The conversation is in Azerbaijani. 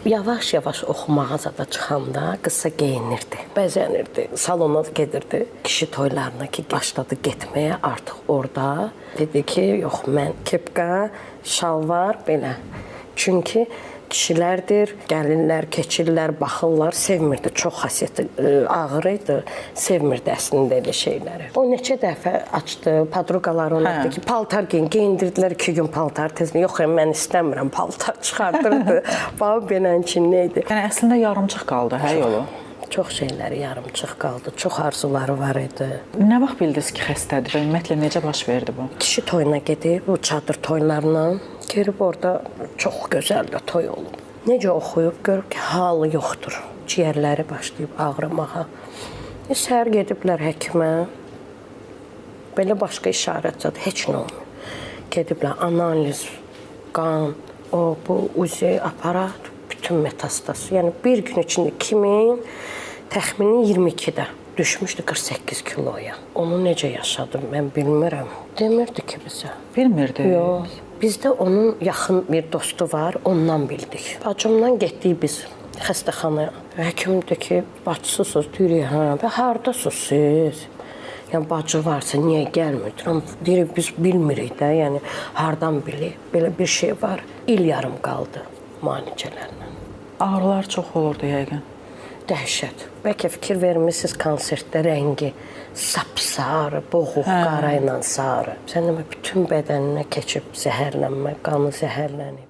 Yavaş-yavaş oxumağa zada çıxanda qısa geyinirdi, bəzənirdi, salona gedirdi. Kişi toylarına ki, başladı getməyə artıq orada. Dedi ki, yox, mən kepka, şalvar, belə. Çünki kişilərdir, gəlirlər, keçirlər, baxırlar, sevmirdi. Çox xasiyyəti ağır idi, sevmirdi əslində elə şeyləri. O neçə dəfə açdı, podruqaları ona dedi ki, paltar geyindirdilər, 2 gün paltar tezmi. Yox, mən istəmirəm, paltar çıxardırdı. Bax, belənçin nə idi? Yəni, əslində yarımçıq qaldı, hə yolu? Çox şeyləri yarımçıq qaldı, çox arzuları var idi. Nə vaxt bildiniz ki, xəstədir və ümumiyyətlə necə baş verdi bu? Kişi toyuna gedib, bu çadır toylarına. Girib orada çox gözəl də toy olub. Necə oxuyub, görüb ki, halı yoxdur. Ciyərləri başlayıb ağrımağa. Səhər gediblər həkimə. Belə başqa işarətdir, heç nə olmuyor. Gediblər analiz, qan, bu UZI aparat, bütün metastaz. Yəni bir gün içində kimin təxmini 22-də düşmüşdü 48 kiloya. Onu necə yaşadım mən bilmirəm. Demirdi ki bizə. Bilmirdi? Yox. Bizdə onun yaxın bir dostu var, ondan bildik. Bacımdan getdik biz xəstəxanaya. Həkim dedi ki, bacısısınız, deyirik, hə. Və hardasınız siz? Yəni, bacı varsa niyə gəlmir? Deyirik, biz bilmirik də, yəni hardan bilik? Belə bir şey var. İl yarım qaldı müalicələrlə. Ağrılar çox olurdu yəqin. Dəhşət. Bəlkə fikir vermişsiniz konsertdə rəngi sapsarı, boğuq, qara ilə sarı. Sən demə bütün bədəninə keçib zəhərlənmə, qanı zəhərlənib.